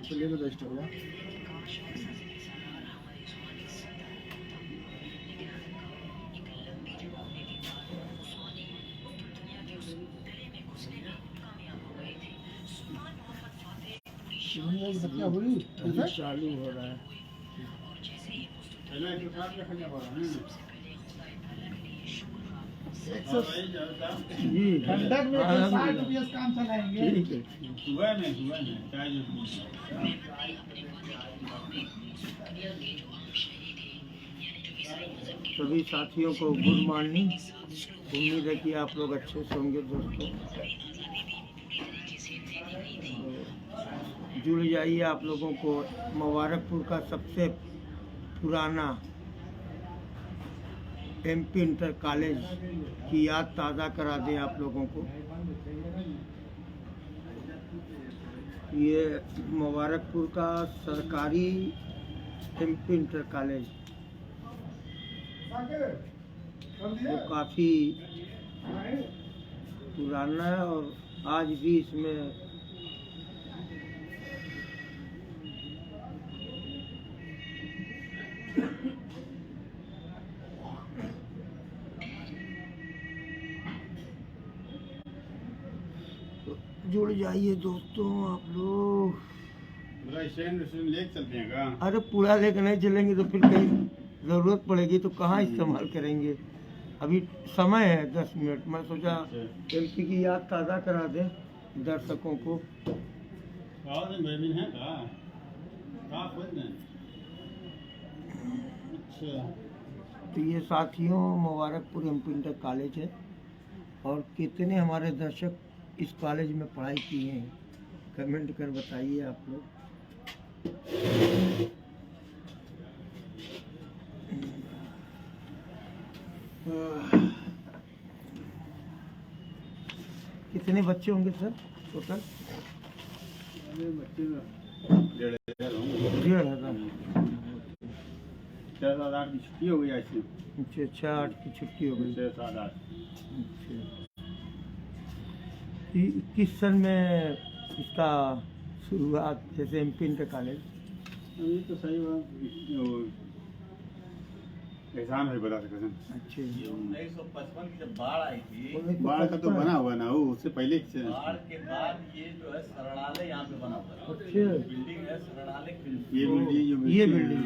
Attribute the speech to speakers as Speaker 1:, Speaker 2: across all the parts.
Speaker 1: चलिए तो बेस्ट हो गया। बतिया हुई चालू हो रहा है। जी ठंडक में 60 रुपये काम चलाएंगे। ठीक है।
Speaker 2: सुबह में चाय
Speaker 1: सभी साथियों को गुड मॉर्निंग। उम्मीद है कि आप लोग अच्छे से होंगे दोस्तों। जुड़ जाइए। आप लोगों को मुबारकपुर का सबसे पुराना MP इंटर कॉलेज की याद ताज़ा करा दें आप लोगों को। ये मुबारकपुर का सरकारी MP इंटर कॉलेज तो काफ़ी पुराना है और आज भी इसमें जुड़ जाइए दोस्तों आप लोग।
Speaker 2: स्टैंड लेके चलते हैं का?
Speaker 1: अरे पूरा लेकर नहीं चलेंगे तो फिर कहीं ज़रूरत पड़ेगी तो कहाँ इस्तेमाल करेंगे। अभी समय है 10 मिनट। मैं सोचा MP की याद ताज़ा करा दें दर्शकों को। तो ये साथियों मुबारकपुर MP इंटर कॉलेज है और कितने हमारे दर्शक इस कॉलेज में पढ़ाई किए हैं कमेंट कर बताइए आप लोग। कितने बच्चे होंगे सर टोटल?
Speaker 2: बच्चे
Speaker 1: 1,500।
Speaker 2: 6-7-8 की छुट्टी हो गई ऐसी।
Speaker 1: अच्छा 6-8 की छुट्टी हो गई।
Speaker 2: 6-7-8।
Speaker 1: अच्छा किस सन में इसका शुरुआत जैसे MP इंटर कॉलेज?
Speaker 2: अभी तो सही एहसान है बता सकते हैं।
Speaker 1: अच्छा
Speaker 3: 1955 की जब बाढ़ आई थी,
Speaker 2: बाढ़ का तो बना हुआ ना वो उससे पहले
Speaker 3: बाढ़ के बाद ये जो है शरणालय यहाँ पे बना हुआ है।
Speaker 1: अच्छा
Speaker 3: बिल्डिंग है शरणालय की।
Speaker 1: ये बिल्डिंग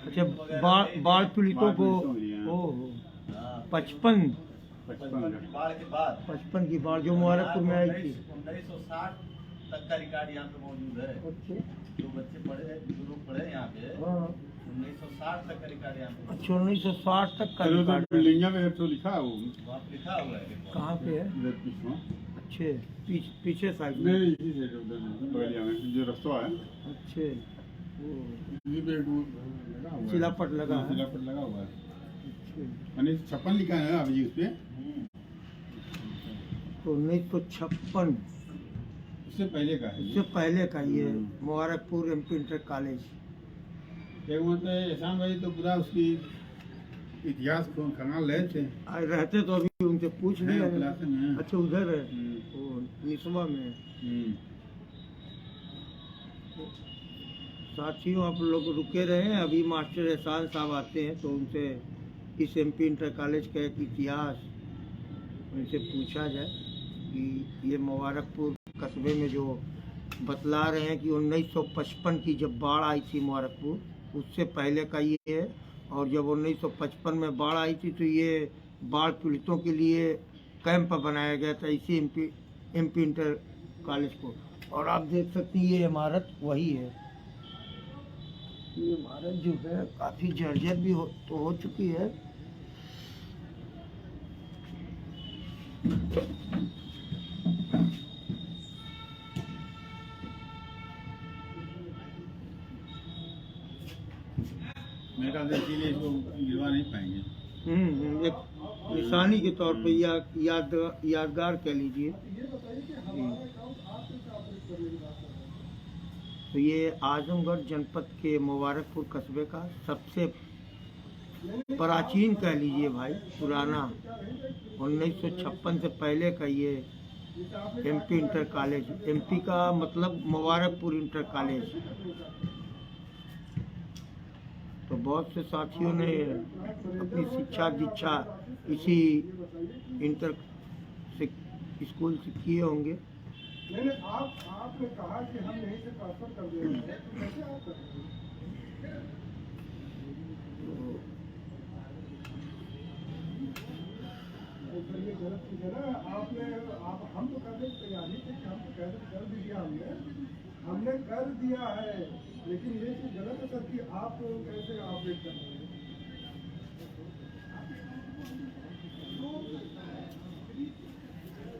Speaker 1: अच्छा बाढ़ पीड़ितों को ओह 55
Speaker 3: बाढ़ के बाद
Speaker 1: 55 की बाढ़ जो मुबारकपुर में आई थी।
Speaker 3: 1960 तक का रिकॉर्ड यहाँ पे मौजूद है। जो बच्चे पढ़े जो लोग पढ़े यहाँ पे 1960 तक का रिकॉर्ड यहाँ पे।
Speaker 1: अच्छा 1960 तक का रिकॉर्ड
Speaker 2: बिल्डिंग में तो लिखा है वो
Speaker 3: वहाँ पे लिखा हुआ है।
Speaker 1: कहाँ पे है? अच्छे पीछे साइड में
Speaker 2: नहीं इसी से बगलिया में जो रास्ता है।
Speaker 1: अच्छे
Speaker 2: ये बेड लगा हुआ है।
Speaker 1: सिलापट लगा है।
Speaker 2: सिलापट लगा हुआ है। 1956 लिखा है अभी उस पे।
Speaker 1: तो 1956
Speaker 2: उससे पहले का है।
Speaker 1: इससे पहले का ये मुबारकपुर MP इंटर कॉलेज।
Speaker 2: एक मतलब एहसान भाई तो पूरा उसकी इतिहास को खंगाल रहे थे।
Speaker 1: रहते तो अभी उनसे पूछ लिया।
Speaker 2: क्लास में।
Speaker 1: अच्छा उधर है वो निसवा में। साथियों आप लोग रुके रहे। अभी मास्टर एहसान साहब आते हैं तो उनसे इस MP इंटर कॉलेज का एक इतिहास उनसे पूछा जाए कि ये मुबारकपुर कस्बे में जो बतला रहे हैं कि 1955 की जब बाढ़ आई थी मुबारकपुर उससे पहले का ये है। और जब 1955 में बाढ़ आई थी तो ये बाढ़ पीड़ितों के लिए कैंप बनाया गया था इसी MP इंटर कॉलेज को। और आप देख सकते हैं ये इमारत वही है। ये इमारत जो है काफ़ी जर्जर भी हो चुकी है।
Speaker 2: मेरे ख्याल से इसीलिए इसको गिरवा नहीं पाएंगे।
Speaker 1: एक निशानी के तौर पे या यादगार कह लीजिए। तो ये आजमगढ़ जनपद के मुबारकपुर कस्बे का सबसे प्राचीन कह लीजिए भाई पुराना 1956 से पहले का ये एमपी इंटर कॉलेज, एमपी का मतलब मुबारकपुर इंटर कॉलेज। तो बहुत से साथियों ने अपनी शिक्षा दीक्षा इसी इंटर से स्कूल से किए होंगे।
Speaker 2: नहीं, आपने कहा कि हम यहीं से ट्रांसफर कर देंगे, तो कैसे आप कर रहे हैं? तो ये गलत चीज है ना। हम तो करने की तैयारी थे कि हम तो कर दिया, हमने कर दिया है, लेकिन ये चीज गलत है सर कि आप कैसे ऑपरेट कर रहे हैं।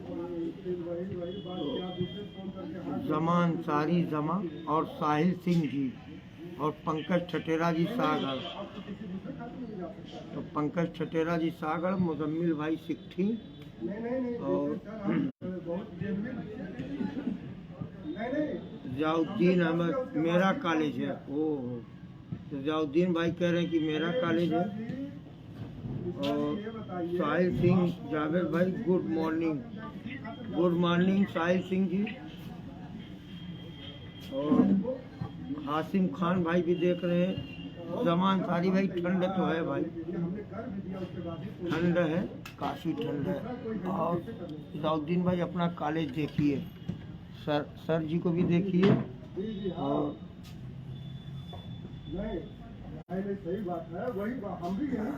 Speaker 2: वही बात कि आप दूसरे फोन करके
Speaker 1: जमा अंसारी जमा और साहिल सिंह जी और पंकज ठटेरा जी सागर।
Speaker 2: आपको किसी दूसरे खाते में भी जा सकता है।
Speaker 1: तो पंकज ठटेरा जी सागर, मुजम्मिल भाई सिकठी
Speaker 2: नहीं
Speaker 1: और
Speaker 2: सर, आप बहुत जेन्युइन नहीं
Speaker 1: जयाउद्दीन अहमद मेरा कॉलेज है। ओह, तो जयाउद्दीन भाई कह रहे हैं कि मेरा कॉलेज है। और साहिल सिंह जावेद भाई गुड मॉर्निंग साहिल सिंह जी। और हासिम खान भाई भी देख रहे हैं। जमान सारी भाई ठंड तो है भाई, ठंड है, काफ़ी ठंड है। और जयाउद्दीन भाई अपना कॉलेज देखिए, सर जी को भी देखिए। और
Speaker 2: नहीं सही बात है, वही हम भी हैं।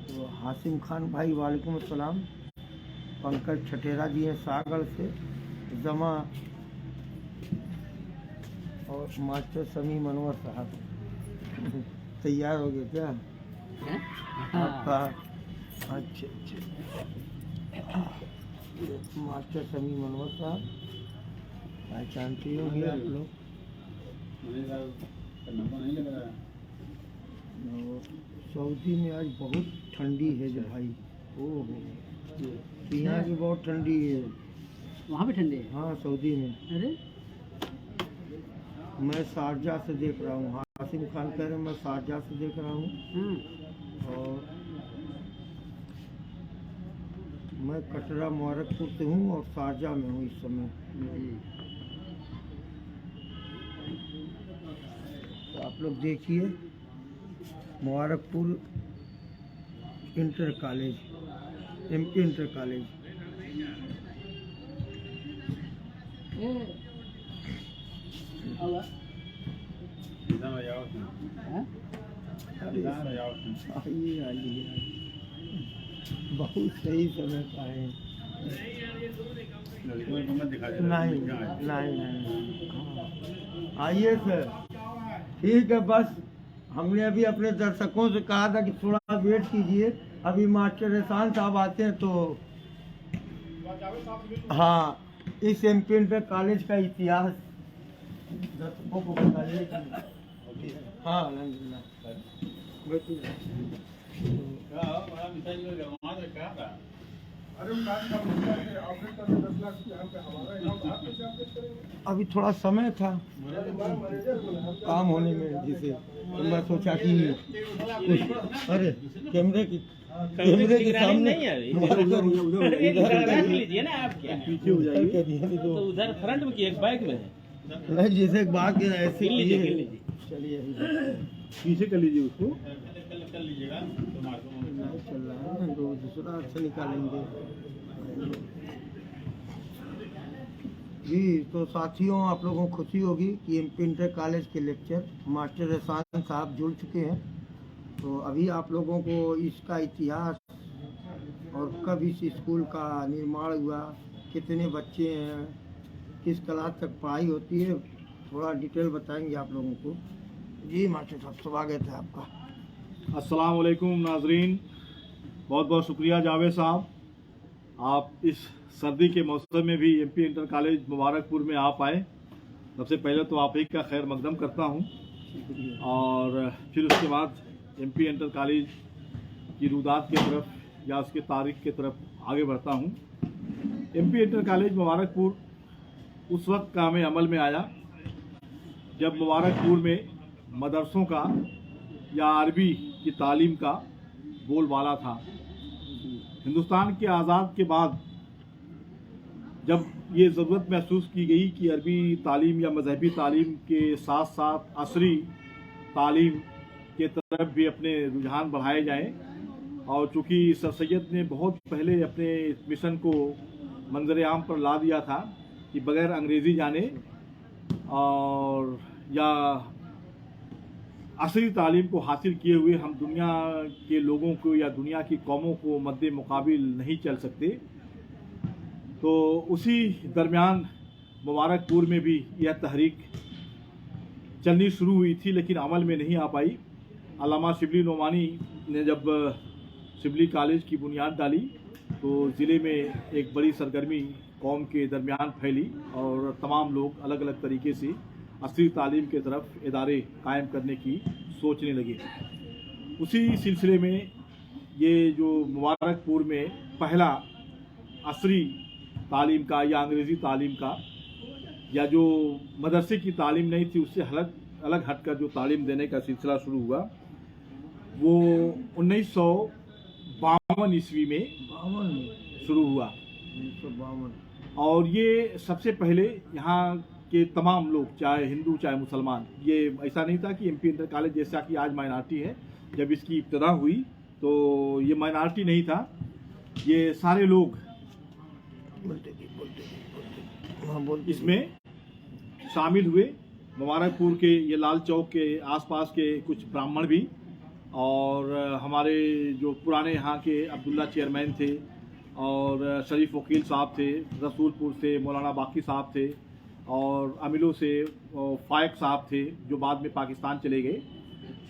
Speaker 1: तो हासिम खान भाई वालेकुम अस्सलाम। पंकज ठटेरा जी हैं सागर से। जमा और मास्टर समी मनोहर साहब तैयार हो गए क्या आपका? अच्छा, मास्टर समी मनोहर साहब पहचानते होंगे आप लोग।
Speaker 2: नंबर नहीं लग रहा है।
Speaker 1: सऊदी में आज बहुत ठंडी है जो भाई। ओह, यहाँ की बहुत ठंडी है।
Speaker 4: वहाँ भी ठंडी है?
Speaker 1: हाँ, सऊदी में।
Speaker 4: अरे
Speaker 1: मैं शारजा से देख रहा हूँ। हासिम खान कह रहे हैं मैं शारजा से देख रहा हूँ। और मैं कटरा मुबारकपुर से हूँ और शारजा में हूँ इस समय। तो आप लोग देखिए Mubarakpur inter college, MP inter college. आइए, बहुत सही समय का है। नहीं, हाँ, आइए सर, ठीक है। बस हमने अभी अपने दर्शकों से कहा था कि थोड़ा वेट कीजिए, अभी मास्टर एहसान साहब आते हैं। तो हाँ, इस एमपी इंटर कॉलेज का इतिहास दर्शकों को बताइए। हाँ, अल्हम्दुलिल्लाह।
Speaker 2: अरे ऑपरेट करने 10 लाख यहाँ पे हमारा आप कैसे ऑपरेट करेंगे?
Speaker 1: अभी थोड़ा समय था काम होने में, जिसे तो मैं सोचा कि कुछ अरे कैमरे के सामने
Speaker 4: लीजिए ना आप, क्या
Speaker 1: पीछे हो जाइए
Speaker 4: तो उधर फ्रंट में की एक बैक में है।
Speaker 1: नहीं, जैसे बात के ऐसे
Speaker 4: गिन लीजिए।
Speaker 1: चलिए
Speaker 2: पीछे कर लीजिए उसको।
Speaker 3: कर लीजिएगा
Speaker 1: नहीं चल रहा है, तो दूसरा अच्छा निकालेंगे जी। तो साथियों, आप लोगों को खुशी होगी कि एमपी इंटर कॉलेज के लेक्चर मास्टर एहसान साहब जुड़ चुके हैं। तो अभी आप लोगों को इसका इतिहास और कब इस स्कूल का निर्माण हुआ, कितने बच्चे हैं, किस क्लास तक पढ़ाई होती है, थोड़ा डिटेल बताएंगे आप लोगों को। जी मास्टर साहब, स्वागत है आपका।
Speaker 5: अस्सलाम वालेकुम नाजरीन, बहुत बहुत शुक्रिया जावेद साहब, आप इस सर्दी के मौसम में भी एमपी इंटर कॉलेज मुबारकपुर में आप आए। सबसे पहले तो आप ही का खैर मकदम करता हूं और फिर उसके बाद एमपी इंटर कॉलेज की रुदात की तरफ या उसके तारीख की तरफ आगे बढ़ता हूं। एमपी इंटर कॉलेज मुबारकपुर उस वक्त काम अमल में आया जब मुबारकपुर में मदरसों का या अरबी की तालीम का बोलबाला था। हिंदुस्तान के आज़ाद के बाद जब ये ज़रूरत महसूस की गई कि अरबी तालीम या मजहबी तालीम के साथ साथ असरी तालीम के तरफ भी अपने रुझान बढ़ाए जाएं, और चूँकि सर सैयद ने बहुत पहले अपने मिशन को मंजर आम पर ला दिया था कि बगैर अंग्रेज़ी जाने और या असली तालीम को हासिल किए हुए हम दुनिया के लोगों को या दुनिया की कौमों को मद्दे मुकाबिल नहीं चल सकते। तो उसी दरमियान मुबारकपुर में भी यह तहरीक चलनी शुरू हुई थी, लेकिन अमल में नहीं आ पाई। अल्लामा शिबली नोमानी ने जब शिबली कॉलेज की बुनियाद डाली तो ज़िले में एक बड़ी सरगर्मी कौम के दरमियान फैली और तमाम लोग अलग अलग तरीके से असली तालीम के तरफ इदारे कायम करने की सोचने लगे। उसी सिलसिले में ये जो मुबारकपुर में पहला असरी तालीम का या अंग्रेज़ी तालीम का या जो मदरसे की तालीम नहीं थी उससे अलग हटकर जो तालीम देने का सिलसिला शुरू हुआ वो 1952 ईस्वी में
Speaker 1: 52 में
Speaker 5: शुरू हुआ।
Speaker 1: 1952।
Speaker 5: और ये सबसे पहले यहाँ के तमाम लोग, चाहे हिंदू चाहे मुसलमान, ये ऐसा नहीं था कि एमपी इंटर कॉलेज जैसा कि आज माइनॉरिटी है, जब इसकी इब्तदा हुई तो ये माइनॉरिटी नहीं था, ये सारे लोग इसमें शामिल हुए। मुबारकपुर के ये लाल चौक के आसपास के कुछ ब्राह्मण भी, और हमारे जो पुराने यहाँ के अब्दुल्ला चेयरमैन थे और शरीफ वकील साहब थे, रसूलपुर से मौलाना बाकी साहब थे, और अमिलो से फायक साहब थे जो बाद में पाकिस्तान चले गए,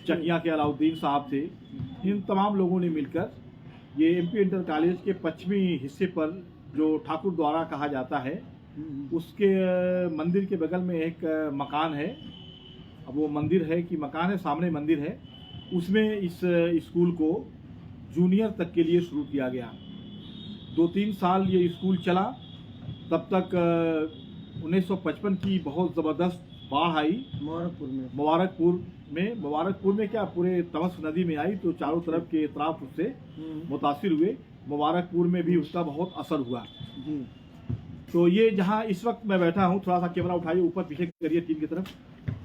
Speaker 5: चकिया के अलाउद्दीन साहब थे। इन तमाम लोगों ने मिलकर ये एमपी इंटर कॉलेज के पश्चिमी हिस्से पर जो ठाकुर द्वारा कहा जाता है उसके मंदिर के बगल में एक मकान है। अब वो मंदिर है कि मकान है, सामने मंदिर है, उसमें इस स्कूल को जूनियर तक के लिए शुरू किया गया। 2-3 साल ये स्कूल चला। तब तक 1955 की बहुत ज़बरदस्त बाढ़ आई मुबारकपुर में क्या पूरे तमस नदी में आई, तो चारों तरफ के एतराफ़ उससे मुतासिर हुए। मुबारकपुर में भी उसका बहुत असर हुआ। तो ये जहाँ इस वक्त मैं बैठा हूँ, थोड़ा सा कैमरा उठाइए, ऊपर पीछे करिए टीम की तरफ,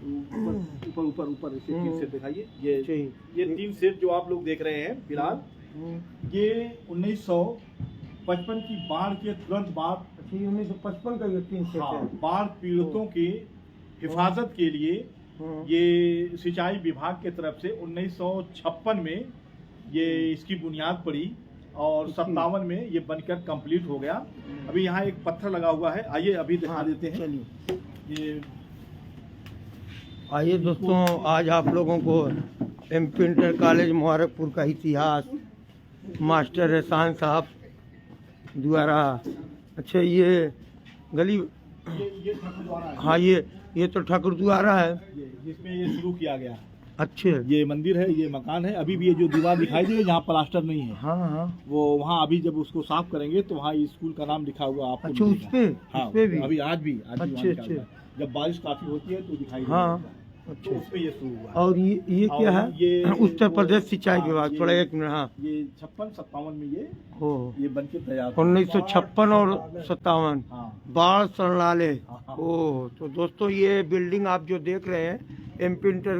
Speaker 5: ऊपर इसे 3 सेट दिखाइए। ये 3 सेट जो आप लोग देख रहे हैं फिलहाल, ये 1955 की बाढ़ के तुरंत बाद
Speaker 1: 1955 का ये 3 सेट है।
Speaker 5: बाढ़ पीड़ितों के हिफाजत के लिए ये सिंचाई विभाग के तरफ से 1956 में ये इसकी बुनियाद पड़ी और 57 में ये बनकर कंप्लीट हो गया। अभी यहाँ एक पत्थर लगा हुआ है, आइए अभी दिखा देते हैं। ये
Speaker 1: आइए दोस्तों, आज आप लोगों को एमपी इंटर कॉलेज मुबारकपुर का इतिहास मास्टर एहसान साहब द्वारा, अच्छा ये गली,
Speaker 5: ये ठाकुर द्वारा है।
Speaker 1: हाँ ये तो ठाकुर द्वारा है
Speaker 5: जिसमें ये शुरू किया गया।
Speaker 1: अच्छे,
Speaker 5: ये मंदिर है, ये मकान है। अभी भी ये जो दीवार दिखाई दे रही है जहाँ प्लास्टर नहीं है,
Speaker 1: हाँ
Speaker 5: वो वहाँ अभी जब उसको साफ करेंगे तो वहाँ स्कूल का नाम लिखा हुआ आपको
Speaker 1: अच्छा
Speaker 5: मिलेगा।
Speaker 1: उस पे भी
Speaker 5: अभी आज भी
Speaker 1: अच्छे
Speaker 5: वहाँ लिखा हुआ है। जब बारिश काफी होती है तो दिखाई
Speaker 1: हाँ,
Speaker 5: तो उस पे ये शुरू हुआ।
Speaker 1: और ये क्या है?
Speaker 5: ये
Speaker 1: उत्तर प्रदेश सिंचाई
Speaker 5: हाँ,
Speaker 1: विभाग, थोड़ा 1 मिनट। हाँ,
Speaker 5: ये 56-57 में
Speaker 1: हो
Speaker 5: ये बन के तैयार हुआ।
Speaker 1: 1956 और 57
Speaker 5: हाँ।
Speaker 1: बाढ़ शरणालय।
Speaker 5: हाँ।
Speaker 1: ओह, तो दोस्तों ये बिल्डिंग आप जो देख रहे हैं एमपी इंटर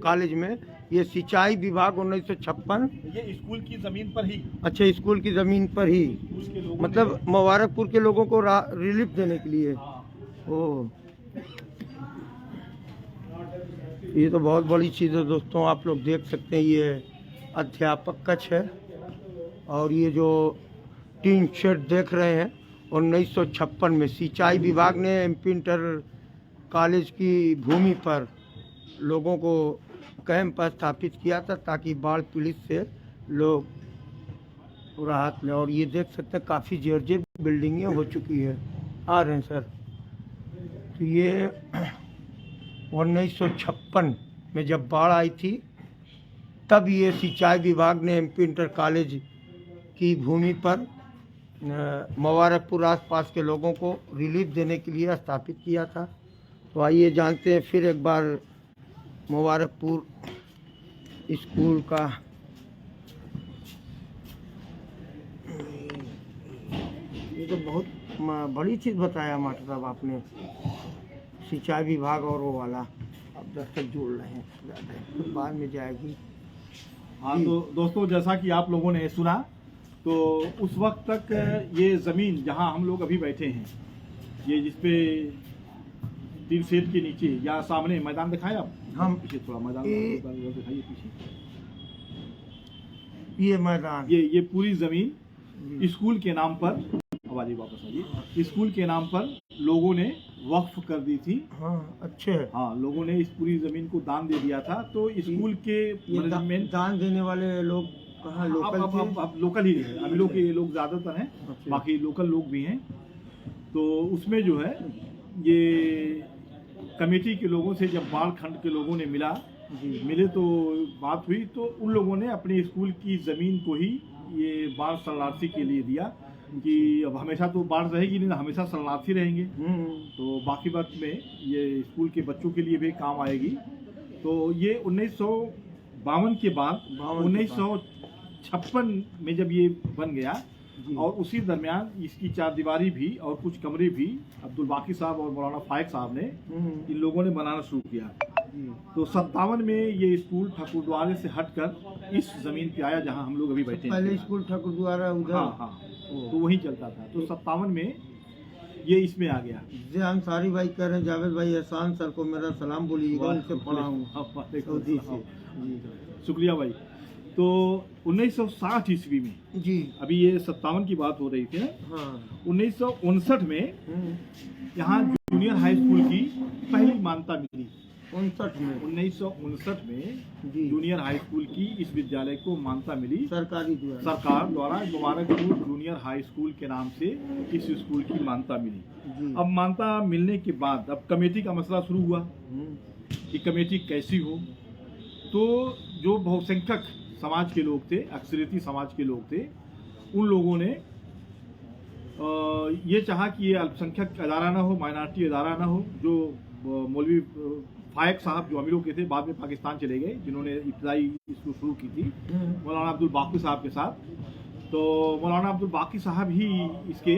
Speaker 1: कॉलेज में, ये सिंचाई विभाग 1956,
Speaker 5: ये स्कूल की जमीन पर ही,
Speaker 1: अच्छा स्कूल की जमीन पर ही,
Speaker 5: उसके लोगों
Speaker 1: मतलब मुबारकपुर के लोगों को रिलीफ देने के लिए। ओह, ये तो बहुत बड़ी चीज़ है दोस्तों, आप लोग देख सकते हैं। ये अध्यापक कक्ष है और ये जो टीन शेड देख रहे हैं 1956 में सिंचाई विभाग ने एमपी इंटर कॉलेज की भूमि पर लोगों को कैंप स्थापित किया था ताकि बाढ़ पीड़ित से लोग राहत लें। और ये देख सकते हैं काफ़ी जर्जर बिल्डिंगें हो चुकी है। आ रहे हैं सर। तो ये 1956 में जब बाढ़ आई थी तब ये सिंचाई विभाग ने एमपी इंटर कॉलेज की भूमि पर मुबारकपुर आसपास के लोगों को रिलीफ देने के लिए स्थापित किया था। तो आइए जानते हैं फिर एक बार मुबारकपुर स्कूल का ये तो बहुत बड़ी चीज़ बताया मास्टर साहब आपने, सिंचाई विभाग और वो वाला। अब दस्तक जोड़ रहे हैं ज़्यादा, तो बाद में जाएगी।
Speaker 5: हाँ, तो दोस्तों जैसा कि आप लोगों ने सुना, तो उस वक्त तक ये ज़मीन जहाँ हम लोग अभी बैठे हैं, ये जिसपे तीन सेट के नीचे या सामने मैदान दिखाए आप,
Speaker 1: हम
Speaker 5: पीछे थोड़ा मैदान दिखाइए पीछे,
Speaker 1: ये मैदान,
Speaker 5: ये पूरी ज़मीन स्कूल के नाम पर, आवाज़ वापस आइए, स्कूल के नाम पर लोगों ने वक्फ कर दी थी।
Speaker 1: हाँ अच्छे,
Speaker 5: हाँ, लोगों ने इस पूरी ज़मीन को दान दे दिया था। तो स्कूल के मैनेजमेंट,
Speaker 1: दान देने वाले लोग कहाँ लोकल थे?
Speaker 5: अब लोकल ही है, अभी लोग ये लोग ज़्यादातर हैं,
Speaker 1: अच्छा।
Speaker 5: बाकी लोकल लोग भी हैं। तो उसमें जो है ये कमेटी के लोगों से जब बाढ़ खंड के लोगों ने मिले तो बात हुई, तो उन लोगों ने अपने स्कूल की ज़मीन को ही ये बाढ़ शरणार्थी के लिए दिया कि अब हमेशा तो बाढ़ रहेगी नहीं, हमेशा शरणार्थी रहेंगे, तो बाकी वक्त में ये स्कूल के बच्चों के लिए भी काम आएगी। तो ये 1952 के बाद 1956 में जब ये बन गया, और उसी दरमियान इसकी चारदीवारी भी और कुछ कमरे भी अब्दुल बाकी साहब और मौलाना फायक साहब ने, इन लोगों ने बनाना शुरू किया। तो 57 में ये स्कूल ठाकुरद्वारे से हटकर इस जमीन पे आया जहां हम लोग अभी बैठे हैं।
Speaker 1: पहले स्कूल ठाकुरद्वारा उधर,
Speaker 5: हाँ, तो वहीं चलता था। तो 57 में ये इसमें आ गया।
Speaker 1: जे अंसारी भाई कह रहे हैं, जावेद भाई एहसान सर को मेरा सलाम बोलिएगा, उनसे पढ़ा हूँ सऊदी से।
Speaker 5: शुक्रिया भाई। तो 1960 ईस्वी में,
Speaker 1: जी
Speaker 5: अभी ये 57 की बात हो रही थी ना,
Speaker 1: हाँ
Speaker 5: 1959 में यहाँ जूनियर हाई स्कूल की पहली मान्यता मिली। 1959 में
Speaker 1: जी
Speaker 5: जूनियर हाई स्कूल की इस विद्यालय को मान्यता मिली सरकार द्वारा। मुबारकपुर जूनियर हाई स्कूल के नाम से इस स्कूल की मान्यता मिली। अब मान्यता मिलने के बाद अब कमेटी का मसला शुरू हुआ कि कमेटी कैसी हो। तो जो बहुसंख्यक समाज के लोग थे, अक्सरियती समाज के लोग थे, उन लोगों ने ये चाहा कि ये अल्पसंख्यक अदारा ना हो, माइनॉरिटी अदारा ना हो। जो मौलवी फायक साहब जो अमीरों के थे, बाद में पाकिस्तान चले गए, जिन्होंने इब्तदाई इसको शुरू की थी मौलाना अब्दुल बाकी साहब के साथ। तो मौलाना अब्दुल बाकी साहब ही इसके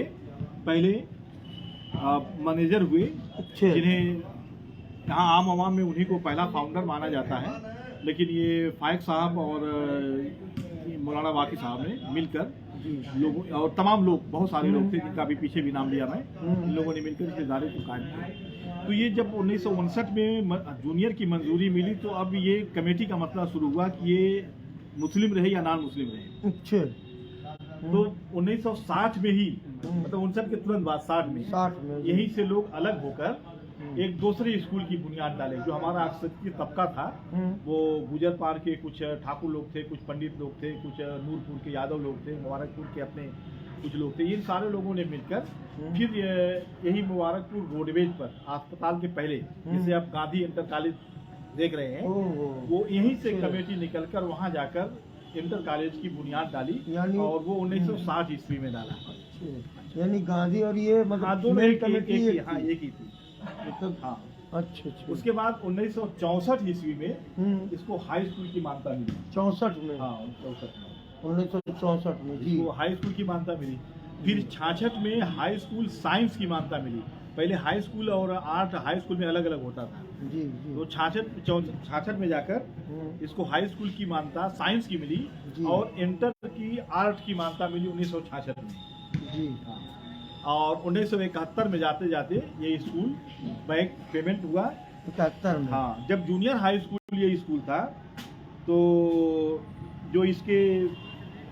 Speaker 5: पहले मैनेजर हुए, जिन्हें यहाँ आम आवाम में उन्हीं को पहला फाउंडर माना जाता है। लेकिन ये फायक साहब और मौलाना बाकी साहब ने मिलकर लोगों और तमाम लोग, बहुत सारे लोग थे जिनका अभी पीछे भी नाम लिया मैं, इन लोगों ने मिलकर इस इदारे को कायम किया। तो ये जब 1959 में जूनियर की मंजूरी मिली, तो अब ये कमेटी का मसला शुरू हुआ कि ये मुस्लिम रहे या नॉन मुस्लिम रहे।
Speaker 1: अच्छे।
Speaker 5: तो 1960 में ही, मतलब 59 के तुरंत बाद 60 में यहीं से लोग अलग होकर एक दूसरे स्कूल की बुनियाद डाले। जो हमारा अक्सर तबका था, वो गुजर पार के कुछ ठाकुर लोग थे, कुछ पंडित लोग थे, कुछ नूरपुर के यादव लोग थे, मुबारकपुर के अपने कुछ लोग थे। इन सारे लोगों ने मिलकर फिर यही मुबारकपुर रोडवेज पर अस्पताल के पहले, जिसे आप गांधी इंटर कॉलेज देख रहे हैं, वो यहीं से कमेटी निकलकर वहां जाकर इंटर कॉलेज की बुनियाद डाली, और वो 1960 ईस्वी में डाला।
Speaker 1: यानी गांधी और ये मतलब
Speaker 5: दोनों एक ही थी। हाँ,
Speaker 1: अच्छा।
Speaker 5: उसके बाद 1964 ईस्वी में इसको हाई स्कूल की मान्यता मिली।
Speaker 1: 64 में?
Speaker 5: हाँ, 1964
Speaker 1: में जी,
Speaker 5: इसको हाई स्कूल की मान्यता मिली। फिर 66 में हाई स्कूल साइंस की मान्यता मिली। पहले हाई स्कूल और आर्ट हाई स्कूल में अलग अलग होता था।
Speaker 1: जी।
Speaker 5: तो 66 में जाकर इसको हाई स्कूल की मान्यता साइंस की मिली, और इंटर की आर्ट की मान्यता मिली 1966 में
Speaker 1: जी।
Speaker 5: और 1971 में जाते जाते ये स्कूल बैंक पेमेंट हुआ।
Speaker 1: 71 में?
Speaker 5: हाँ, जब जूनियर हाई स्कूल ये स्कूल था, तो जो इसके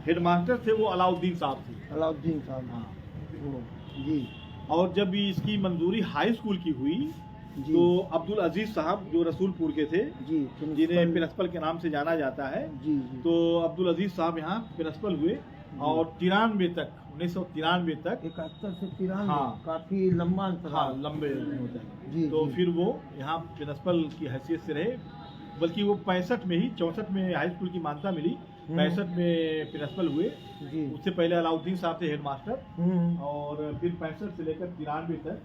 Speaker 5: हेडमास्टर थे वो अलाउद्दीन साहब थे।
Speaker 1: अलाउद्दीन साहब,
Speaker 5: हाँ
Speaker 1: जी।
Speaker 5: और जब इसकी मंजूरी हाई स्कूल की हुई, तो अब्दुल अजीज साहब जो रसूलपुर के थे, जिन्हें प्रिंसिपल के नाम से जाना जाता है, तो अब्दुल अजीज साहब यहाँ प्रिंसिपल हुए, और 1993 तक
Speaker 1: 71 से 93,
Speaker 5: हाँ,
Speaker 1: काफी लंबा अंतर।
Speaker 5: हाँ, लंबे होता है। तो फिर वो यहाँ प्रिंसिपल की हैसियत से रहे, बल्कि वो 65 में ही, 64 में हाई स्कूल की मान्यता मिली, 65 में प्रिंसिपल हुए। उससे पहले अलाउद्दीन साहब थे हेडमास्टर, और फिर 65 से लेकर 93 तक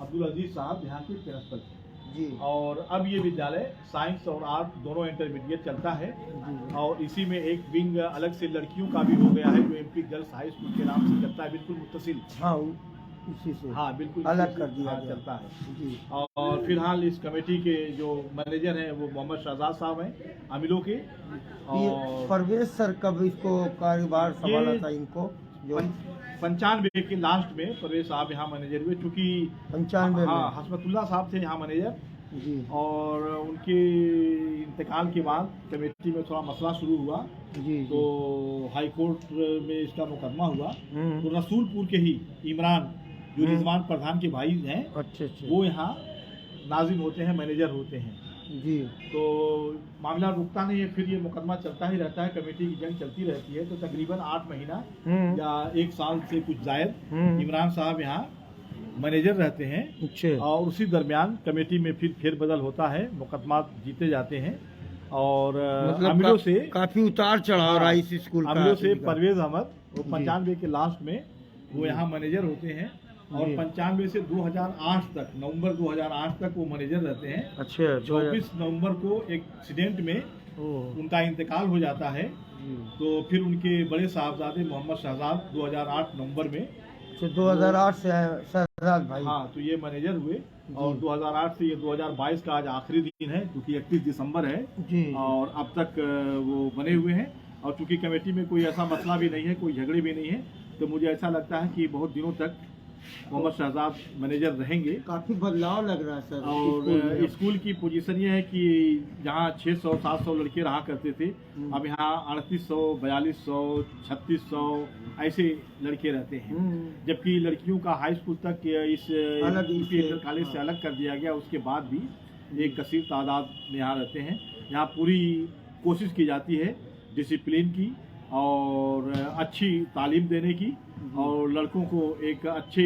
Speaker 5: अब्दुल अजीज साहब यहाँ के प्रिंसिपल थे।
Speaker 1: जी
Speaker 5: और अब ये विद्यालय साइंस और आर्ट दोनों इंटरमीडिएट चलता है।
Speaker 1: जी
Speaker 5: और इसी में एक विंग अलग से लड़कियों का भी हो गया है जो MP गर्ल्स हाई स्कूल के नाम से चलता है, बिल्कुल मुत्तसिल।
Speaker 1: हाँ इसी से
Speaker 5: हाँ बिल्कुल
Speaker 1: अलग कर दिया
Speaker 5: हाँ,
Speaker 1: गया।
Speaker 5: चलता है।
Speaker 1: जी
Speaker 5: और फिलहाल इस कमेटी के जो मैनेजर हैं वो मोहम्मद शहजाद साहब हैं अमिलों के।
Speaker 1: ये
Speaker 5: और
Speaker 1: परवेज सर कब इसको कार्यभार संभाला था इनको जो
Speaker 5: 95 के लास्ट में परवेज साहब यहाँ मैनेजर हुए, चूँकि
Speaker 1: 95
Speaker 5: हाँ
Speaker 1: में
Speaker 5: हसमतुल्ला साहब थे यहाँ मैनेजर।
Speaker 1: जी
Speaker 5: और उनके इंतकाल के बाद कमेटी में थोड़ा मसला शुरू हुआ,
Speaker 1: जी
Speaker 5: तो हाई कोर्ट में इसका मुकदमा हुआ।
Speaker 1: हम्म,
Speaker 5: तो रसूलपुर के ही इमरान जो रिजवान प्रधान के भाई हैं
Speaker 1: अच्छे अच्छे
Speaker 5: वो यहाँ नाजिम होते हैं, मैनेजर होते हैं।
Speaker 1: जी
Speaker 5: तो मामला रुकता नहीं है, फिर ये मुकदमा चलता ही रहता है, कमेटी की जंग चलती रहती है। तो तकरीबन 8 महीना या 1 साल से कुछ जायद इमरान साहब यहाँ मैनेजर रहते हैं।
Speaker 1: अच्छे
Speaker 5: और उसी दरमियान कमेटी में फिर फेरबदल होता है, मुकदमा जीते जाते हैं। और अमिलों से
Speaker 1: काफी उतार चढ़ाव रहा इस स्कूल का।
Speaker 5: अमिलों से परवेज अहमद वो
Speaker 1: जी।
Speaker 5: 95 के लास्ट में वो यहाँ मैनेजर होते हैं। और
Speaker 1: जी।
Speaker 5: 95 से 2008 तक, नवंबर 2008 तक वो मैनेजर रहते हैं।
Speaker 1: अच्छे
Speaker 5: 24 नवंबर को एक एक्सीडेंट में
Speaker 1: ओह,
Speaker 5: उनका इंतकाल हो जाता है।
Speaker 1: जी।
Speaker 5: तो फिर उनके बड़े साहबजादे मोहम्मद शहजाद 2008 नवंबर में
Speaker 1: तो 2008 से है शहजाद भाई।
Speaker 5: हाँ तो ये मैनेजर हुए। और 2008 से ये 2022 का आज आखिरी दिन है, क्योंकि 31 दिसंबर है।
Speaker 1: जी
Speaker 5: और अब तक वो बने हुए हैं। और चूंकि कमेटी में कोई ऐसा मसला भी नहीं है, कोई झगड़े भी नहीं है, तो मुझे ऐसा लगता है कि बहुत दिनों तक मोहम्मद शहजाद मैनेजर रहेंगे।
Speaker 1: काफी बदलाव लग रहा है सर
Speaker 5: और स्कूल की पोजीशन ये है कि जहाँ 600-700 लड़के रहा करते थे, अब यहाँ 3800, 4200, 3600 ऐसे लड़के रहते हैं। जबकि लड़कियों का हाई स्कूल तक इस
Speaker 1: अलग
Speaker 5: इंटर कॉलेज से अलग कर दिया गया, उसके बाद भी एक कसीर तादाद में यहाँ रहते हैं। यहाँ पूरी कोशिश की जाती है डिसिप्लिन की और अच्छी तालीम देने की, और लड़कों को एक अच्छे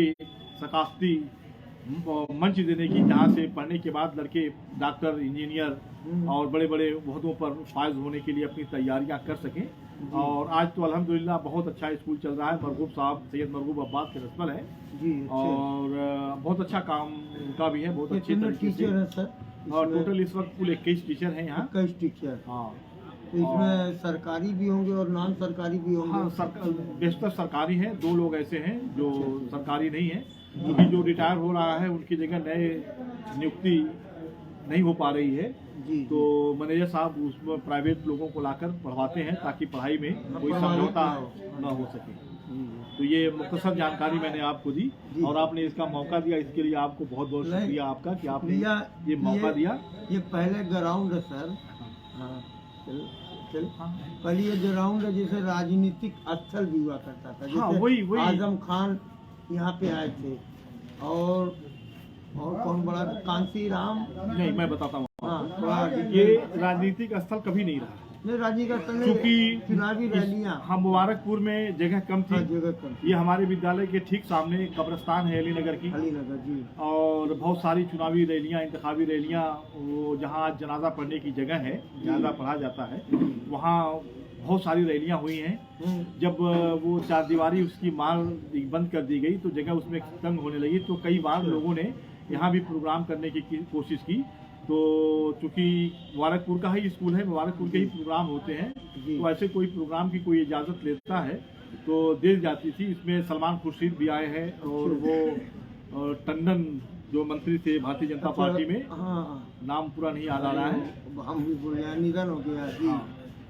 Speaker 5: सकाफती मंच देने की, जहाँ से पढ़ने के बाद लड़के डॉक्टर, इंजीनियर और बड़े बड़े ओहदों पर फायज होने के लिए अपनी तैयारियां कर सकें। और आज तो अल्हम्दुलिल्लाह बहुत अच्छा स्कूल चल रहा है। मरगूब साहब सैयद मरगूब अब्बास के प्रिंसिपल है
Speaker 1: जी।
Speaker 5: और बहुत अच्छा काम उनका भी है, बहुत अच्छे तरीके से।
Speaker 1: टीचर है सर
Speaker 5: और टोटल इस वक्त कुल 21 टीचर हैं यहाँ।
Speaker 1: 21 टीचर।
Speaker 5: हाँ
Speaker 1: तो इसमें सरकारी भी होंगे और नॉन सरकारी भी होंगे।
Speaker 5: हाँ बेशतर सरकारी हैं, 2 लोग ऐसे हैं जो सरकारी नहीं हैं, क्योंकि जो रिटायर हो रहा है उनकी जगह नए नियुक्ति नहीं हो पा रही है।
Speaker 1: जी
Speaker 5: तो मैनेजर साहब उसमें प्राइवेट लोगों को लाकर पढ़वाते हैं ताकि पढ़ाई में कोई
Speaker 1: प्रभावित
Speaker 5: समझौता
Speaker 1: ना हो।
Speaker 5: न हो सके। तो ये मुख्तसर जानकारी मैंने आपको दी
Speaker 1: जी।
Speaker 5: और आपने इसका मौका दिया, इसके लिए आपको बहुत बहुत
Speaker 1: नहीं,
Speaker 5: शुक्रिया आपका कि आपने
Speaker 1: भैया,
Speaker 5: ये मौका दिया।
Speaker 1: ये पहले ग्राउंड है सर। हाँ चल चल पहले ये ग्राउंड है, जैसे राजनीतिक स्थल भी हुआ करता था।
Speaker 5: हाँ,
Speaker 1: जैसे
Speaker 5: वही।
Speaker 1: आजम खान यहाँ पे आए थे और कौन बड़ा कांसी राम।
Speaker 5: नहीं मैं बताता हूँ,
Speaker 1: हाँ थोड़ा
Speaker 5: ये राजनीतिक स्थल कभी नहीं रहा,
Speaker 1: नहीं राजनीतिक स्थल
Speaker 5: क्योंकि
Speaker 1: चुनावी रैलियाँ।
Speaker 5: हाँ मुबारकपुर में जगह कम थी।
Speaker 1: हाँ, जगह कम।
Speaker 5: ये हमारे विद्यालय के ठीक सामने कब्रिस्तान है अलीनगर की,
Speaker 1: अलीनगर जी।
Speaker 5: और बहुत सारी चुनावी रैलियां, इंतखाबी रैलियां, वो जहाँ जनाजा पढ़ने की जगह है, जनाजा पढ़ा जाता है, वहाँ बहुत सारी रैलियां हुई हैं। जब वो 4 दीवारी उसकी मार बंद कर दी गई तो जगह उसमें तंग होने लगी, तो कई बार लोगों ने यहाँ भी प्रोग्राम करने की कोशिश की। तो चूंकि मुबारकपुर का ही स्कूल है, मुबारकपुर के ही प्रोग्राम होते हैं, तो ऐसे कोई प्रोग्राम की कोई इजाज़त लेता है तो दे जाती थी। इसमें सलमान खुर्शीद भी आए हैं और वो टंडन जो मंत्री थे भारतीय जनता पार्टी में,
Speaker 1: हाँ
Speaker 5: नाम पूरा नहीं याद आ रहा है।
Speaker 1: हम भी बोले यार, निधन हो गया जी।
Speaker 5: हाँ।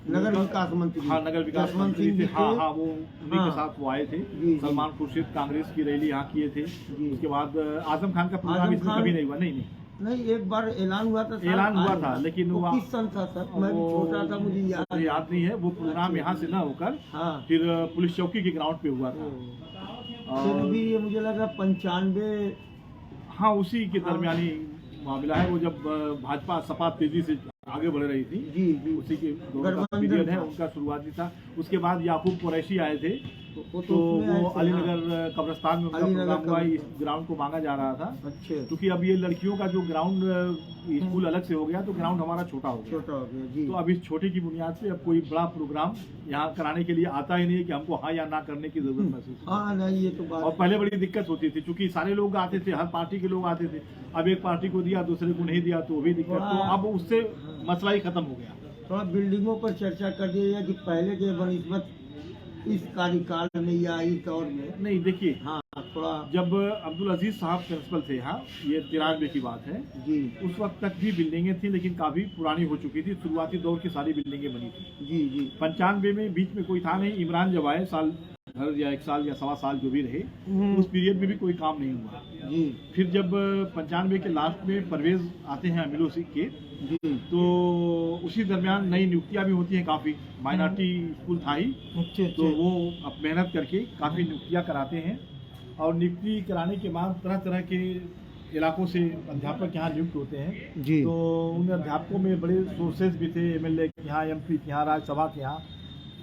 Speaker 1: नगर विकास मंत्री।
Speaker 5: हाँ नगर विकास मंत्री थे। हाँ हाँ वो उन्हीं
Speaker 1: हाँ।
Speaker 5: के साथ वो आए थे।
Speaker 1: जी।
Speaker 5: सलमान खुर्शीद कांग्रेस की रैली यहाँ किए थे।
Speaker 1: जी।
Speaker 5: उसके बाद आजम खान का प्रोग्राम
Speaker 1: आजम
Speaker 5: इसमें
Speaker 1: खान-
Speaker 5: कभी नहीं हुआ। नहीं
Speaker 1: नहीं एक बार ऐलान हुआ था सर,
Speaker 5: ऐलान हुआ
Speaker 1: आज
Speaker 5: था, लेकिन
Speaker 1: वो
Speaker 5: वो
Speaker 1: किस सन था सर? मैं भी छोटा था, मुझे
Speaker 5: याद नहीं है। वो प्रोग्राम यहाँ से न होकर
Speaker 1: हाँ
Speaker 5: फिर पुलिस चौकी के ग्राउंड पे हुआ था।
Speaker 1: फिर भी ये मुझे लग रहा 95।
Speaker 5: हाँ उसी के दरमियानी मामला है। वो जब भाजपा सपा तेजी से आगे बढ़ रही थी,
Speaker 1: जी जी।
Speaker 5: उसी के दौरान का
Speaker 1: गठबंधन
Speaker 5: पीरियड है
Speaker 1: था।
Speaker 5: उनका शुरुआती था। उसके बाद याकूब कुरैशी आए थे,
Speaker 1: वो
Speaker 5: तो
Speaker 1: उसमें
Speaker 5: वो
Speaker 1: ऐसे,
Speaker 5: अलीनगर कब्रिस्तान में उनका
Speaker 1: अलीनगर
Speaker 5: प्रोग्राम हुआ,
Speaker 1: कब्र-
Speaker 5: इस ग्राउंड को मांगा जा रहा था।
Speaker 1: अच्छे
Speaker 5: क्योंकि अब ये लड़कियों का जो ग्राउंड स्कूल अलग से हो गया, तो ग्राउंड हमारा छोटा हो गया।
Speaker 1: छोटा हो गया जी।
Speaker 5: तो अब इस छोटे की बुनियाद पे अब कोई बड़ा प्रोग्राम यहाँ कराने के लिए आता ही नहीं है कि हमको हाँ या ना करने की जरूरत महसूस होती है।
Speaker 1: हाँ नहीं ये तो
Speaker 5: और
Speaker 1: बात
Speaker 5: पहले बड़ी दिक्कत होती थी, क्योंकि सारे लोग आते थे, हर पार्टी के लोग आते थे। अब एक पार्टी को दिया, दूसरे को नहीं दिया, तो वो भी दिक्कत। तो अब उससे मसला ही खत्म हो गया।
Speaker 1: थोड़ा बिल्डिंगों पर चर्चा कर दिया कि पहले के बनस्बत इस कार्यकाल में या इस दौर में।
Speaker 5: नहीं देखिए,
Speaker 1: हाँ थोड़ा
Speaker 5: जब अब्दुल अजीज साहब प्रिंसिपल थे, हाँ ये 93 की बात है,
Speaker 1: जी
Speaker 5: उस वक्त तक भी बिल्डिंगें थी, लेकिन काफी पुरानी हो चुकी थी। शुरुआती दौर की सारी बिल्डिंगें बनी थी।
Speaker 1: जी जी
Speaker 5: 95 में बीच में कोई था नहीं। इमरान जब आए, साल भर या 1 साल या सवा साल जो भी रहे, उस पीरियड में भी कोई काम नहीं हुआ।
Speaker 1: जी
Speaker 5: फिर जब 95 के लास्ट में परवेज आते हैं अमीलो सिख के,
Speaker 1: जी
Speaker 5: तो उसी दरमियान नई नियुक्तियां भी होती हैं काफ़ी। माइनॉरिटी स्कूल था ही,
Speaker 1: अच्छे
Speaker 5: तो
Speaker 1: अच्छे
Speaker 5: वो अब मेहनत करके काफ़ी नियुक्तियां कराते हैं। और नियुक्ति कराने के बाद तरह तरह के इलाकों से अध्यापक यहाँ नियुक्त होते हैं।
Speaker 1: जी
Speaker 5: तो उन अध्यापकों में बड़े सोर्सेज भी थे, एमएलए के यहाँ, एमपी के यहाँ, राज्यसभा के यहाँ।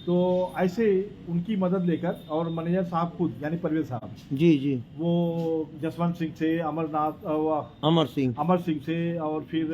Speaker 5: तो ऐसे उनकी मदद लेकर, और मैनेजर साहब खुद यानी परवेज साहब,
Speaker 1: जी जी
Speaker 5: वो जसवंत सिंह से,
Speaker 1: अमर सिंह
Speaker 5: अमर सिंह से, और फिर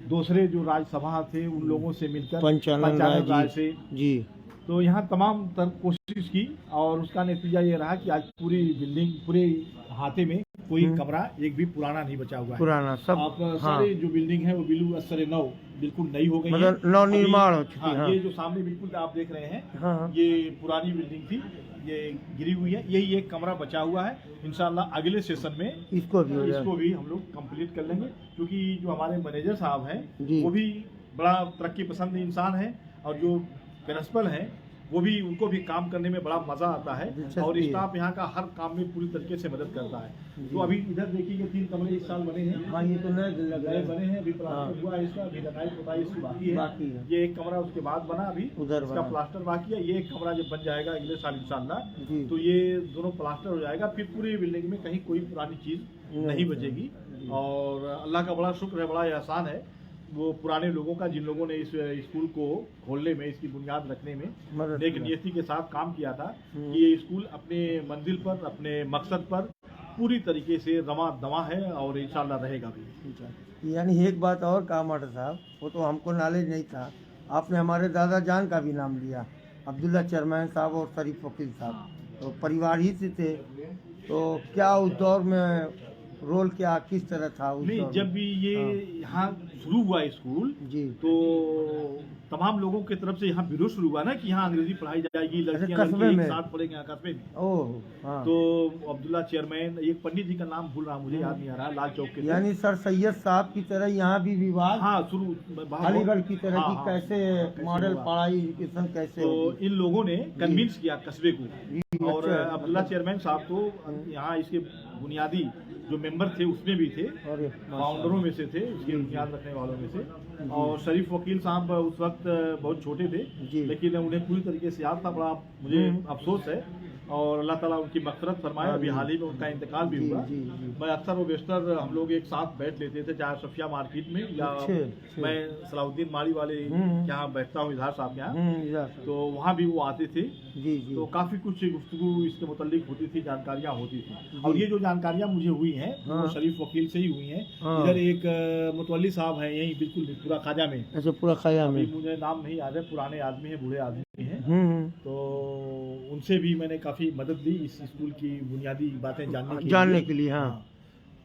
Speaker 5: दूसरे जो राज्यसभा थे उन लोगों से मिलकर
Speaker 1: पंचानन राय
Speaker 5: से,
Speaker 1: जी
Speaker 5: तो यहाँ तमाम कोशिश की। और उसका नतीजा ये रहा कि आज पूरी बिल्डिंग, पूरे अहाते में कोई कमरा एक भी पुराना नहीं बचा हुआ है।
Speaker 1: पुराना सब
Speaker 5: आप
Speaker 1: हाँ
Speaker 5: सारे जो बिल्डिंग है वो बिल्कुल असर नौ, बिल्कुल नई हो गई है।
Speaker 1: मतलब नवनिर्माण हो चुकी
Speaker 5: हाँ,
Speaker 1: हाँ
Speaker 5: ये जो सामने बिल्कुल आप देख रहे हैं,
Speaker 1: हाँ हाँ
Speaker 5: ये पुरानी बिल्डिंग थी, ये गिरी हुई है। यही एक कमरा बचा हुआ है। इंशाल्लाह अगले सेशन में
Speaker 1: इसको भी हो जाए
Speaker 5: इसको भी हम लोग कंप्लीट कर लेंगे। क्योंकि जो हमारे मैनेजर साहब हैं,
Speaker 1: जी
Speaker 5: वो भी बड़ा तरक्की पसंद इंसान है, और जो प्रिंसिपल हैं वो भी, उनको भी काम करने में बड़ा मजा आता है।
Speaker 1: दिलचस्पी
Speaker 5: और
Speaker 1: है।
Speaker 5: स्टाफ यहाँ का हर काम में पूरी तरीके से मदद करता है। तो अभी इधर देखिए, 3 कमरे इस साल बने हैं।
Speaker 1: हाँ ये तो नए लग रहे
Speaker 5: नए
Speaker 1: हैं
Speaker 5: बने हैं, अभी
Speaker 1: हाँ।
Speaker 5: प्लास्टर हुआ है इसका, अभी रंगाई पुताई इसकी बाकी
Speaker 1: बाकी है।
Speaker 5: ये एक कमरा उसके बाद बना, अभी
Speaker 1: उधर
Speaker 5: इसका
Speaker 1: बना।
Speaker 5: प्लास्टर बाकी है। ये एक कमरा जब बन जाएगा अगले साल इंशाल्लाह,
Speaker 1: जी
Speaker 5: तो ये दोनों प्लास्टर हो जाएगा। फिर पूरी बिल्डिंग में कहीं कोई पुरानी चीज नहीं बचेगी। और अल्लाह का बड़ा शुक्र है, बड़ा एहसान है वो पुराने लोगों का, जिन लोगों ने इस स्कूल को खोलने में, इसकी बुनियाद रखने में
Speaker 1: मदद
Speaker 5: एक
Speaker 1: किया।
Speaker 5: नियति के साथ काम किया था कि ये स्कूल अपने मंजिल पर, अपने मकसद पर पूरी तरीके से रमा दमा है, और इंशाल्लाह रहेगा भी।
Speaker 1: यानी एक बात और कहा मास्टर साहब, वो तो हमको नॉलेज नहीं था, आपने हमारे दादा जान का भी नाम लिया, अब्दुल्ला चेयरमैन साहब और शरीफ वकील साहब, तो परिवार ही से थे। तो क्या उस दौर में रोल क्या किस तरह था उस
Speaker 5: नहीं,
Speaker 1: दौर
Speaker 5: जब
Speaker 1: में?
Speaker 5: भी ये यहाँ शुरू हुआ स्कूल,
Speaker 1: जी
Speaker 5: तो तमाम लोगों की तरफ से यहाँ विरोध शुरू हुआ ना कि यहाँ अंग्रेजी पढ़ाई जाएगी, लड़कियाँ
Speaker 1: कस्बे
Speaker 5: लड़के
Speaker 1: में?
Speaker 5: एक साथ पढ़ेंगे यहाँ कस्बे में।
Speaker 1: ओह हाँ
Speaker 5: तो अब्दुल्ला चेयरमैन, एक पंडित जी का नाम भूल रहा, मुझे याद नहीं आ रहा, लाल चौक के थे।
Speaker 1: यानी सर सैयद साहब की तरह यहाँ भी विवाद
Speaker 5: हाँ, शुरू
Speaker 1: अलीगढ़ की तरह
Speaker 5: हाँ,
Speaker 1: की
Speaker 5: हाँ,
Speaker 1: कैसे मॉडल
Speaker 5: हुआ।
Speaker 1: पढ़ाई एजुकेशन कैसे
Speaker 5: तो
Speaker 1: होगी?
Speaker 5: इन लोगों ने कन्विंस किया कस्बे को।
Speaker 1: जी,
Speaker 5: और
Speaker 1: अच्छा,
Speaker 5: अब्दुल्ला चेयरमैन साहब तो यहाँ इसके बुनियादी जो मेंबर थे उसमें भी थे,
Speaker 1: अरे
Speaker 5: फाउंडरों में से थे, इसकी बुनियाद रखने वालों में से। और शरीफ वकील साहब उस वक्त बहुत छोटे थे,
Speaker 1: जी।
Speaker 5: लेकिन उन्हें पूरी तरीके से याद था। बड़ा मुझे अफसोस है, और अल्लाह ताला उनकी मग़फ़िरत फरमाए। अभी हाल ही में उनका इंतकाल भी
Speaker 1: जी,
Speaker 5: हुआ।
Speaker 1: जी, जी।
Speaker 5: मैं अक्सर व बेशतर हम लोग एक साथ बैठ लेते थे, चाहे सफिया मार्केट में, या
Speaker 1: अच्छे, अच्छे।
Speaker 5: मैं सलाउद्दीन माड़ी वाले के यहाँ बैठता हूँ, इजहार साहब के यहाँ,
Speaker 1: इधर से।
Speaker 5: तो वहाँ भी वो आते थे।
Speaker 1: जी जी
Speaker 5: तो काफ़ी कुछ गुफ्तगू इसके मुतालिक होती थी, जानकारियाँ होती थी। और ये जो जानकारियाँ मुझे हुई हैं,
Speaker 1: हाँ।
Speaker 5: वो शरीफ वकील से ही हुई हैं।
Speaker 1: हाँ।
Speaker 5: इधर एक मुतवल्ली साहब हैं, यहीं बिल्कुल पूरा खाजा में,
Speaker 1: अच्छा पूरा खाया
Speaker 5: अभी
Speaker 1: में
Speaker 5: मुझे नाम नहीं याद है, पुराने आदमी हैं, बूढ़े आदमी हैं।
Speaker 1: हम्म।
Speaker 5: तो उनसे भी मैंने काफ़ी मदद ली इस स्कूल की बुनियादी बातें
Speaker 1: जानने के लिए हाँ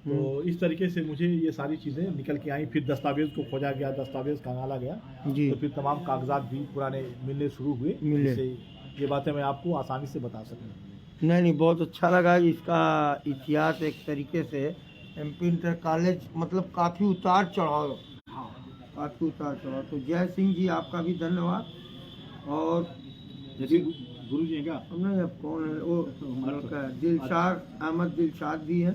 Speaker 5: तो इस तरीके से मुझे ये सारी चीज़ें निकल के आई। फिर दस्तावेज़ को खोजा गया, दस्तावेज़ खंगाला गया,
Speaker 1: जी
Speaker 5: तो फिर तमाम कागजात भी पुराने मिलने शुरू हुए,
Speaker 1: मिले।
Speaker 5: जिससे ये बातें मैं आपको आसानी से बता सकूँ।
Speaker 1: नहीं बहुत अच्छा लगा इसका इतिहास एक तरीके से एमपी इंटर कॉलेज मतलब काफ़ी उतार चढ़ाव काफ़ी उतार चढ़ाव। तो जय सिंह जी आपका भी धन्यवाद। और
Speaker 5: जैसे गुरु जी हैं क्या?
Speaker 1: नहीं अब कौन है वो लड़का है दिलशाद अहमद दिलशाद भी है,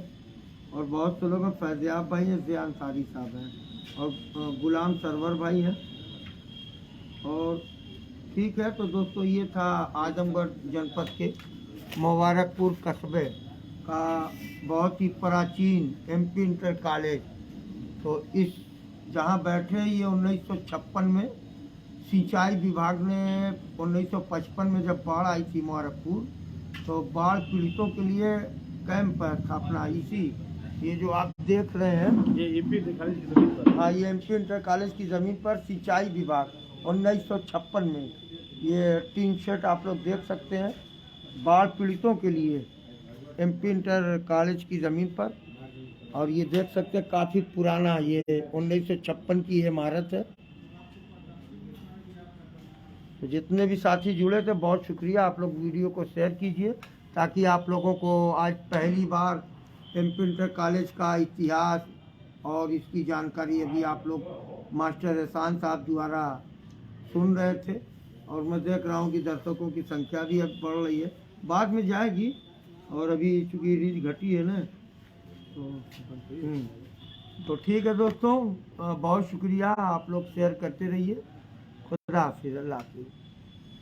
Speaker 1: और बहुत से लोग हैं, फैज़याब भाई हैं, ज़िया अंसारी साहब हैं, और गुलाम सरवर भाई हैं। और ठीक है, तो दोस्तों ये था आजमगढ़ जनपद के मुबारकपुर कस्बे का बहुत ही प्राचीन एमपी इंटर कॉलेज। तो इस जहाँ बैठे ये 1956 में सिंचाई विभाग ने 1955 में जब बाढ़ आई थी मुबारकपुर, तो बाढ़ पीड़ितों के लिए कैंप स्थापना इसी, ये जो आप देख रहे हैं,
Speaker 5: ये एमपी इंटर कॉलेज की जमीन पर
Speaker 1: हाँ, ये एमपी इंटर कॉलेज की ज़मीन पर सिंचाई विभाग 1956 में, ये टीन शेड आप लोग देख सकते हैं, बाढ़ पीड़ितों के लिए एमपी इंटर कॉलेज की ज़मीन पर। और ये देख सकते हैं काफ़ी पुराना, ये 1956 की ये इमारत है। तो जितने भी साथी जुड़े थे, बहुत शुक्रिया। आप लोग वीडियो को शेयर कीजिए ताकि आप लोगों को आज पहली बार एमपी इंटर कॉलेज का इतिहास और इसकी जानकारी अभी आप लोग मास्टर एहसान साहब द्वारा सुन रहे थे। और मैं देख रहा हूँ कि दर्शकों की संख्या भी अब बढ़ रही है, बाद में जाएगी। और अभी चूँकि रीच घटी है ना, तो ठीक है दोस्तों, बहुत शुक्रिया। आप लोग शेयर करते रहिए। खुदा हाफिज़, अल्लाह हाफिज़।